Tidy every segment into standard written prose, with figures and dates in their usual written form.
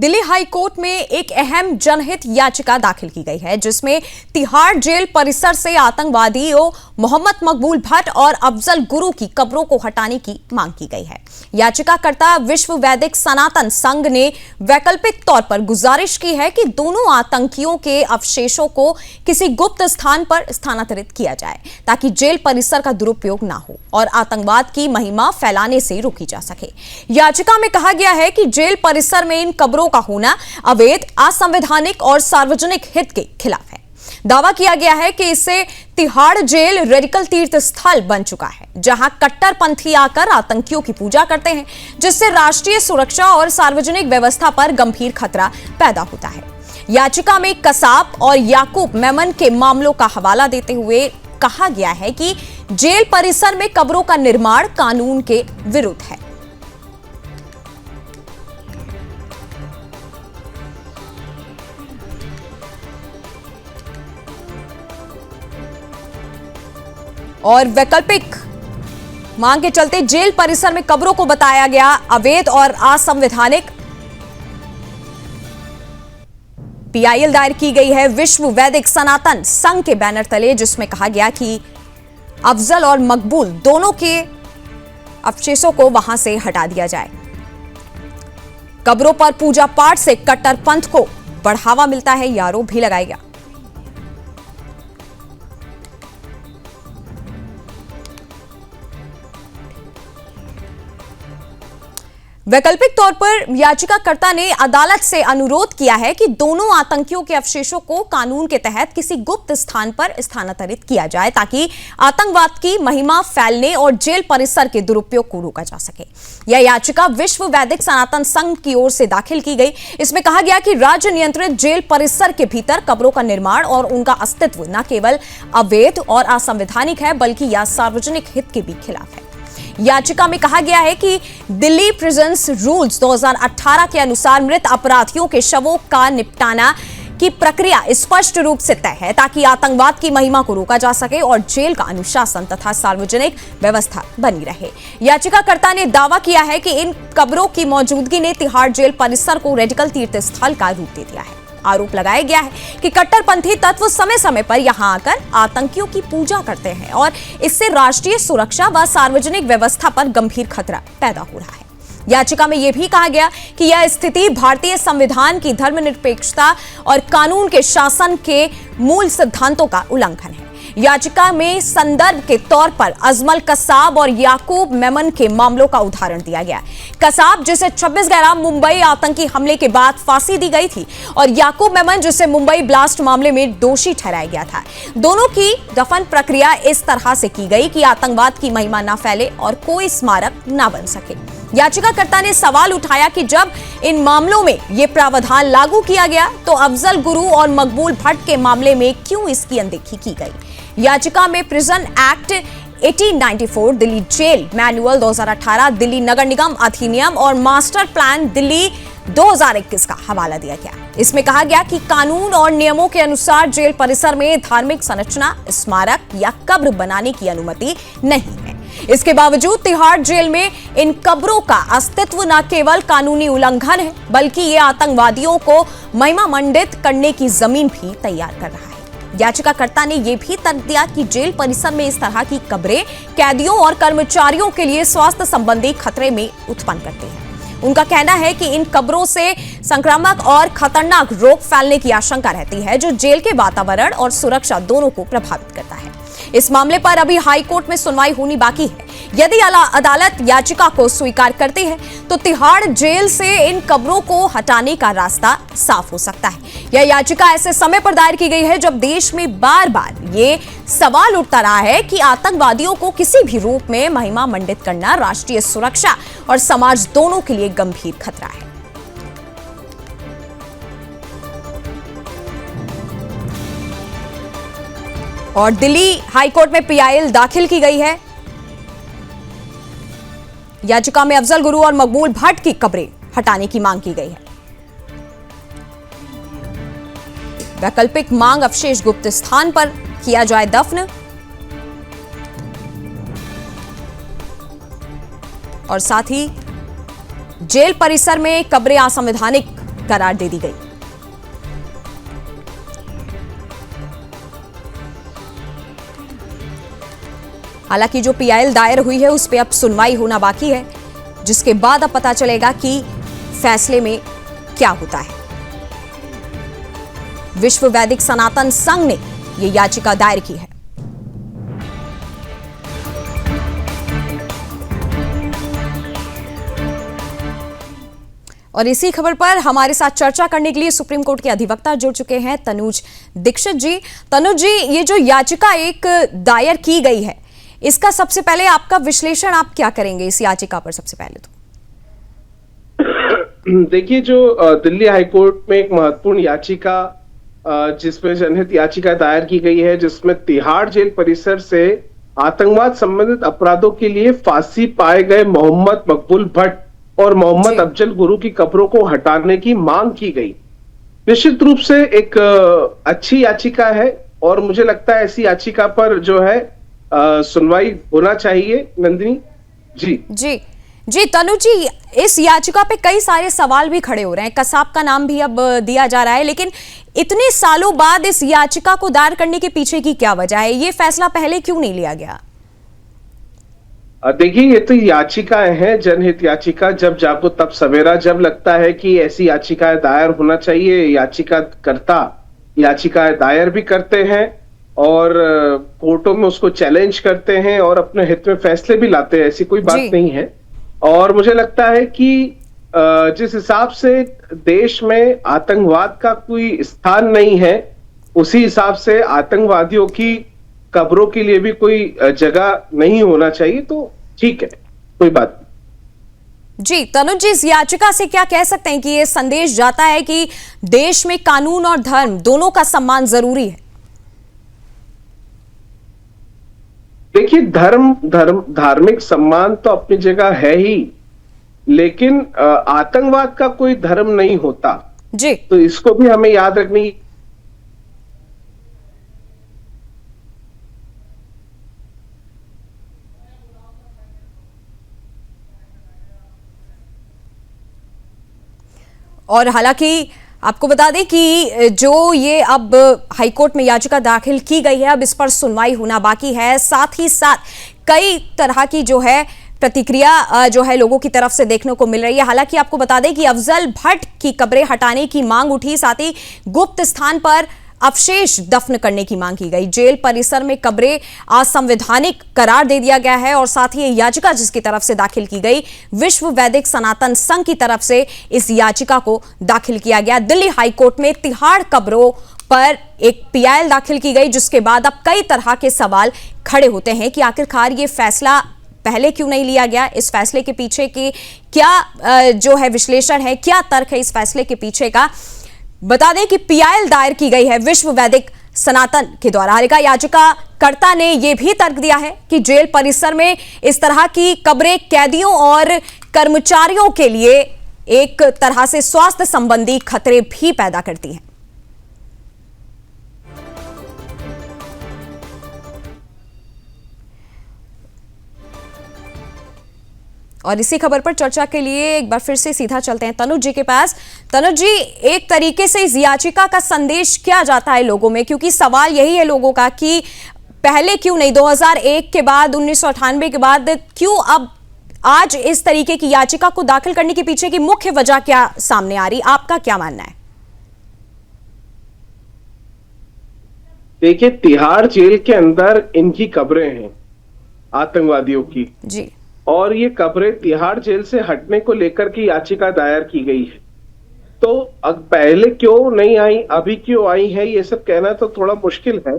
Delhi high court में एक अहम जनहित याचिका दाखिल की गई है, जिसमें तिहाड़ जेल परिसर से आतंकवादियों मोहम्मद मकबूल भट्ट और अफजल गुरु की कब्रों को हटाने की मांग की गई है। याचिकाकर्ता विश्व वैदिक सनातन संघ ने वैकल्पिक तौर पर गुजारिश की है कि दोनों आतंकियों के अवशेषों को किसी गुप्त स्थान पर स्थानांतरित किया जाए, ताकि जेल परिसर का दुरुपयोग ना हो और आतंकवाद की महिमा फैलाने से रोकी जा सके। याचिका में कहा गया है कि जेल परिसर में इन कब्रों का होना अवैध, असंवैधानिक और सार्वजनिक हित के खिलाफ है। दावा किया गया है कि इससे तिहाड़ जेल रेडिकल तीर्थ स्थल बन चुका है, जहां कट्टरपंथी आकर आतंकियों की पूजा करते हैं, जिससे राष्ट्रीय सुरक्षा और सार्वजनिक व्यवस्था पर गंभीर खतरा पैदा होता है। याचिका में कसाब और याकूब मेमन के मामलों का हवाला देते हुए कहा गया है कि जेल परिसर में कब्रों का निर्माण कानून के विरुद्ध है। और वैकल्पिक मांग के चलते जेल परिसर में कब्रों को बताया गया अवैध और असंवैधानिक। पीआईएल दायर की गई है विश्व वैदिक सनातन संघ के बैनर तले, जिसमें कहा गया कि अफजल और मकबूल दोनों के अवशेषों को वहां से हटा दिया जाए। कब्रों पर पूजा पाठ से कट्टरपंथ को बढ़ावा मिलता है, यह आरोप भी लगाया गया। वैकल्पिक तौर पर याचिकाकर्ता ने अदालत से अनुरोध किया है कि दोनों आतंकियों के अवशेषों को कानून के तहत किसी गुप्त स्थान पर स्थानांतरित किया जाए, ताकि आतंकवाद की महिमा फैलने और जेल परिसर के दुरुपयोग को रोका जा सके। यह याचिका विश्व वैदिक सनातन संघ की ओर से दाखिल की गई। इसमें कहा गया कि राज्य नियंत्रित जेल परिसर के भीतर कब्रों का निर्माण और उनका अस्तित्व न केवल अवैध और असंवैधानिक है, बल्कि यह सार्वजनिक हित के भी खिलाफ है। याचिका में कहा गया है कि दिल्ली प्रिजन्स रूल्स 2018 के अनुसार मृत अपराधियों के शवों का निपटाना की प्रक्रिया स्पष्ट रूप से तय है, ताकि आतंकवाद की महिमा को रोका जा सके और जेल का अनुशासन तथा सार्वजनिक व्यवस्था बनी रहे। याचिकाकर्ता ने दावा किया है कि इन कब्रों की मौजूदगी ने तिहाड़ जेल परिसर को रेडिकल तीर्थ स्थल का रूप दे दिया है। आरोप लगाया गया है कि कट्टरपंथी तत्व समय समय पर यहां आकर आतंकियों की पूजा करते हैं और इससे राष्ट्रीय सुरक्षा व सार्वजनिक व्यवस्था पर गंभीर खतरा पैदा हो रहा है। याचिका में यह भी कहा गया कि यह स्थिति भारतीय संविधान की धर्मनिरपेक्षता और कानून के शासन के मूल सिद्धांतों का उल्लंघन है। याचिका में संदर्भ के तौर पर अजमल कसाब और याकूब मेमन के मामलों का उदाहरण दिया गया। कसाब, जिसे 26/11 मुंबई आतंकी हमले के बाद फांसी दी गई थी, और याकूब मेमन, जिसे मुंबई ब्लास्ट मामले में दोषी ठहराया गया था। दोनों की दफन प्रक्रिया इस तरह से की गई कि आतंकवाद की महिमा न फैले और कोई स्मारक न बन सके। याचिकाकर्ता ने सवाल उठाया कि जब इन मामलों में यह प्रावधान लागू किया गया, तो अफजल गुरु और मकबूल भट्ट के मामले में क्यों इसकी अनदेखी की गई। याचिका में prison act 1894, Delhi jail manual 2018, Delhi नगर निगम अधिनियम और मास्टर प्लान दिल्ली 2021 का हवाला दिया गया। इसमें कहा गया कि कानून और नियमों के अनुसार जेल परिसर में धार्मिक संरचना, स्मारक या कब्र बनाने की अनुमति नहीं है। इसके बावजूद तिहाड़ जेल में इन कब्रों का अस्तित्व न केवल कानूनी उल्लंघन है, बल्कि ये आतंकवादियों को महिमा मंडित करने की जमीन भी तैयार कर रहा है। याचिकाकर्ता ने यह भी तर्क दिया कि जेल परिसर में इस तरह की कब्रें कैदियों और कर्मचारियों के लिए स्वास्थ्य संबंधी खतरे में उत्पन्न करती हैं। उनका कहना है कि इन कब्रों से संक्रामक और खतरनाक रोग फैलने की आशंका रहती है, जो जेल के वातावरण और सुरक्षा दोनों को प्रभावित करता है। इस मामले पर अभी हाई कोर्ट में सुनवाई होनी बाकी है। यदि अदालत याचिका को स्वीकार करती है, तो तिहाड़ जेल से इन कब्रों को हटाने का रास्ता साफ हो सकता है। यह याचिका ऐसे समय पर दायर की गई है जब देश में बार बार ये सवाल उठता रहा है कि आतंकवादियों को किसी भी रूप में महिमा मंडित करना राष्ट्रीय सुरक्षा और समाज दोनों के लिए गंभीर खतरा है। और दिल्ली हाईकोर्ट में पीआईएल दाखिल की गई है। याचिका में अफजल गुरु और मकबूल भट्ट की कब्रें हटाने की मांग की गई है। वैकल्पिक मांग अवशेष गुप्त स्थान पर किया जाए दफन, और साथ ही जेल परिसर में कब्रें असंवैधानिक करार दे दी गई। हालांकि जो पीआईएल दायर हुई है उस पर अब सुनवाई होना बाकी है, जिसके बाद अब पता चलेगा कि फैसले में क्या होता है। विश्व वैदिक सनातन संघ ने यह याचिका दायर की है। और इसी खबर पर हमारे साथ चर्चा करने के लिए सुप्रीम कोर्ट के अधिवक्ता जुड़ चुके हैं तनुज दीक्षित जी। तनुज जी, ये जो याचिका एक दायर की गई है, इसका सबसे पहले आपका विश्लेषण आप क्या करेंगे इस याचिका पर? सबसे पहले तो देखिए, जो दिल्ली हाईकोर्ट में एक महत्वपूर्ण याचिका जिसमें जनहित याचिका दायर की गई है, जिसमें तिहाड़ जेल परिसर से आतंकवाद संबंधित अपराधों के लिए फांसी पाए गए मोहम्मद मकबूल भट्ट और मोहम्मद अफजल गुरु की कब्रों को हटाने की मांग की गई। निश्चित रूप से एक अच्छी याचिका है और मुझे लगता है ऐसी याचिका पर जो है सुनवाई होना चाहिए। नंदिनी जी जी तनु जी, इस याचिका पे कई सारे सवाल भी खड़े हो रहे हैं। कसाब का नाम भी अब दिया जा रहा है, लेकिन इतने सालों बाद इस याचिका को दायर करने के पीछे की क्या वजह है? ये फैसला पहले क्यों नहीं लिया गया? देखिए, ये तो याचिकाएं हैं, जनहित याचिका। जब जागो तब सवेरा। जब लगता है कि ऐसी याचिकाएं दायर होना चाहिए, याचिकाकर्ता याचिकाएं दायर भी करते हैं और कोर्टों में उसको चैलेंज करते हैं और अपने हित में फैसले भी लाते हैं। ऐसी कोई बात नहीं है। और मुझे लगता है कि जिस हिसाब से देश में आतंकवाद का कोई स्थान नहीं है, उसी हिसाब से आतंकवादियों की कब्रों के लिए भी कोई जगह नहीं होना चाहिए। तो ठीक है, कोई बात नहीं। जी तनुज जी, इस याचिका से क्या कह सकते हैं कि ये संदेश जाता है कि देश में कानून और धर्म दोनों का सम्मान जरूरी है? देखिए, धार्मिक सम्मान तो अपनी जगह है ही, लेकिन आतंकवाद का कोई धर्म नहीं होता जी। तो इसको भी हमें याद रखनी। और हालांकि आपको बता दें कि जो ये अब हाईकोर्ट में याचिका दाखिल की गई है, अब इस पर सुनवाई होना बाकी है। साथ ही साथ कई तरह की जो है प्रतिक्रिया जो है लोगों की तरफ से देखने को मिल रही है। हालांकि आपको बता दें कि अफजल भट्ट की कब्रें हटाने की मांग उठी, साथ ही गुप्त स्थान पर अवशेष दफन करने की मांग की गई। जेल परिसर में कब्रें असंवैधानिक करार दे दिया गया है और साथ ही याचिका जिसकी तरफ से दाखिल की गई, विश्व वैदिक सनातन संघ की तरफ से इस याचिका को दाखिल किया गया। दिल्ली हाईकोर्ट में तिहाड़ कब्रों पर एक पीआईएल दाखिल की गई, जिसके बाद अब कई तरह के सवाल खड़े होते हैं कि आखिरकार ये फैसला पहले क्यों नहीं लिया गया, इस फैसले के पीछे की क्या जो है विश्लेषण है, क्या तर्क है इस फैसले के पीछे का। बता दें कि पीआईएल दायर की गई है विश्व वैदिक सनातन के द्वारा। याचिकाकर्ता ने यह भी तर्क दिया है कि जेल परिसर में इस तरह की कब्रें कैदियों और कर्मचारियों के लिए एक तरह से स्वास्थ्य संबंधी खतरे भी पैदा करती हैं। और इसी खबर पर चर्चा के लिए एक बार फिर से सीधा चलते हैं तनुज जी के पास। तनुज जी, एक तरीके से इस याचिका का संदेश क्या जाता है लोगों में, क्योंकि सवाल यही है लोगों का कि पहले क्यों नहीं, 2001 के बाद, 1998 के बाद क्यों अब आज इस तरीके की याचिका को दाखिल करने के पीछे की मुख्य वजह क्या सामने आ रही, आपका क्या मानना है? देखिए, तिहाड़ जेल के अंदर इनकी कब्रें हैं आतंकवादियों की जी, और ये कब्रें तिहाड़ जेल से हटने को लेकर की याचिका दायर की गई है। तो अब पहले क्यों नहीं आई, अभी क्यों आई है, ये सब कहना तो थोड़ा मुश्किल है।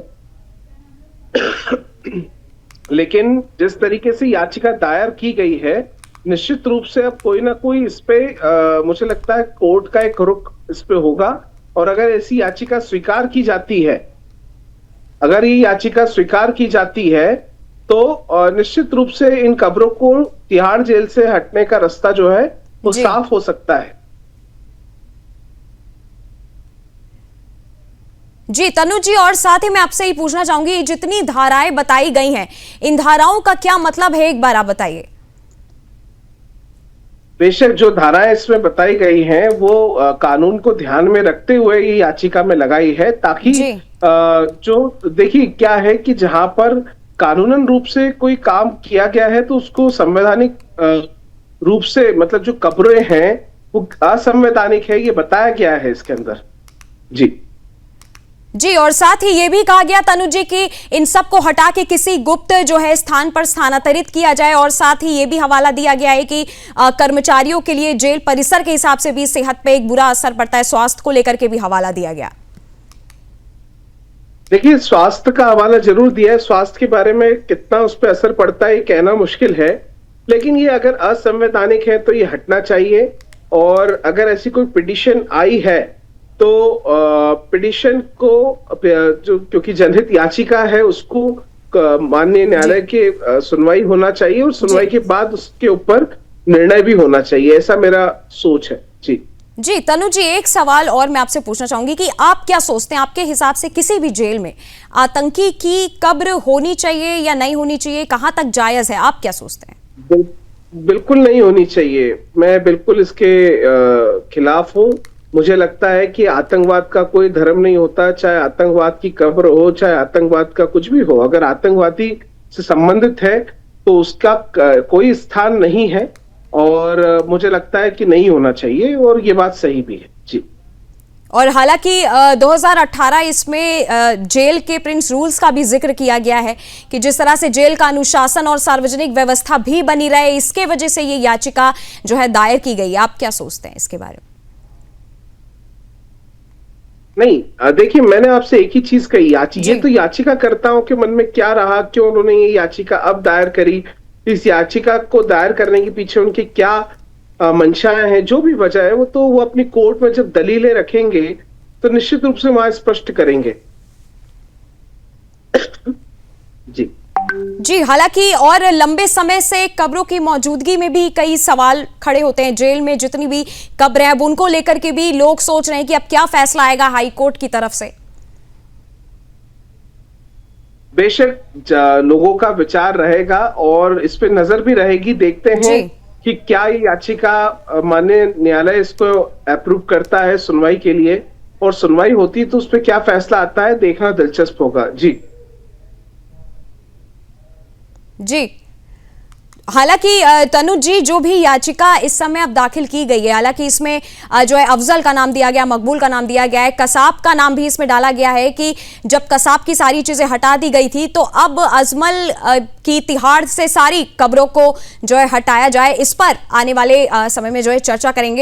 लेकिन जिस तरीके से याचिका दायर की गई है, निश्चित रूप से अब कोई ना कोई इस पे मुझे लगता है कोर्ट का एक रुख इस पे होगा। और अगर ऐसी याचिका स्वीकार की जाती है, अगर ये याचिका स्वीकार की जाती है तो निश्चित रूप से इन कब्रों को तिहाड़ जेल से हटने का रास्ता जो है वो साफ हो सकता है। जी तनु जी, और साथ ही मैं आपसे ये पूछना चाहूंगी, जितनी धाराएं बताई गई हैं, इन धाराओं का क्या मतलब है, एक बार आप बताइए। बेशक जो धाराएं इसमें बताई गई हैं वो कानून को ध्यान में रखते हुए ये याचिका में लगाई है, ताकि जी। जो देखिए क्या है कि जहां पर कानूनन रूप से कोई काम किया गया है तो उसको संवैधानिक रूप से, मतलब जो कब्रें हैं वो असंवैधानिक है, ये बताया गया है इसके अंदर। जी जी, और साथ ही ये भी कहा गया तनु जी कि इन सब को हटा के किसी गुप्त जो है स्थान पर स्थानांतरित किया जाए, और साथ ही ये भी हवाला दिया गया है कि कर्मचारियों के लिए जेल परिसर के हिसाब से भी सेहत पे एक बुरा असर पड़ता है, स्वास्थ्य को लेकर के भी हवाला दिया गया। देखिए, स्वास्थ्य का हवाला जरूर दिया है। स्वास्थ्य के बारे में कितना उस पर असर पड़ता है ये कहना मुश्किल है, लेकिन ये अगर असंवैधानिक है तो ये हटना चाहिए। और अगर ऐसी कोई पिटीशन आई है तो पिटीशन को जो, क्योंकि जनहित याचिका है, उसको माननीय न्यायालय के सुनवाई होना चाहिए और सुनवाई के बाद उसके ऊपर निर्णय भी होना चाहिए, ऐसा मेरा सोच है। जी जी तनु जी, एक सवाल और मैं आपसे पूछना चाहूंगी कि आप क्या सोचते हैं, आपके हिसाब से किसी भी जेल में आतंकी की कब्र होनी चाहिए या नहीं होनी चाहिए, कहां तक जायज है, आप क्या सोचते हैं? बिल्कुल नहीं होनी चाहिए। मैं बिल्कुल इसके खिलाफ हूँ। मुझे लगता है कि आतंकवाद का कोई धर्म नहीं होता, चाहे आतंकवाद की कब्र हो, चाहे आतंकवाद का कुछ भी हो। अगर आतंकवादी से संबंधित है तो उसका कोई स्थान नहीं है, और मुझे लगता है कि नहीं होना चाहिए, और ये बात सही भी है। जी। और हालांकि 2018 इसमें जेल के प्रिंस रूल्स का भी जिक्र किया गया है कि जिस तरह से जेल का अनुशासन और सार्वजनिक व्यवस्था भी बनी रहे, इसके वजह से ये याचिका जो है दायर की गई है। आप क्या सोचते हैं इसके बारे में? नहीं, देखिए, मैंने आपसे एक ही चीज कही, ये तो याचिकाकर्ताओं के मन में क्या रहा, क्यों उन्होंने ये याचिका अब दायर करी, इस याचिका को दायर करने के पीछे उनकी क्या मंशाएं हैं, जो भी वजह है वो अपनी कोर्ट में जब दलीलें रखेंगे तो निश्चित रूप से वहां स्पष्ट करेंगे। जी जी, हालांकि और लंबे समय से कब्रों की मौजूदगी में भी कई सवाल खड़े होते हैं। जेल में जितनी भी कब्रें हैं उनको लेकर के भी लोग सोच रहे हैं कि अब क्या फैसला आएगा हाई कोर्ट की तरफ से। बेशक लोगों का विचार रहेगा और इस पे नजर भी रहेगी। देखते हैं कि क्या ये याचिका माननीय न्यायालय इसको अप्रूव करता है सुनवाई के लिए, और सुनवाई होती है तो उस पर क्या फैसला आता है, देखना दिलचस्प होगा। जी जी, हालांकि तनु जी, जो भी याचिका इस समय अब दाखिल की गई है, हालांकि इसमें जो है अफजल का नाम दिया गया, मकबूल का नाम दिया गया है, कसाब का नाम भी इसमें डाला गया है कि जब कसाब की सारी चीजें हटा दी गई थी तो अब अजमल की तिहाड़ से सारी कब्रों को जो है हटाया जाए। इस पर आने वाले समय में जो है चर्चा करेंगे।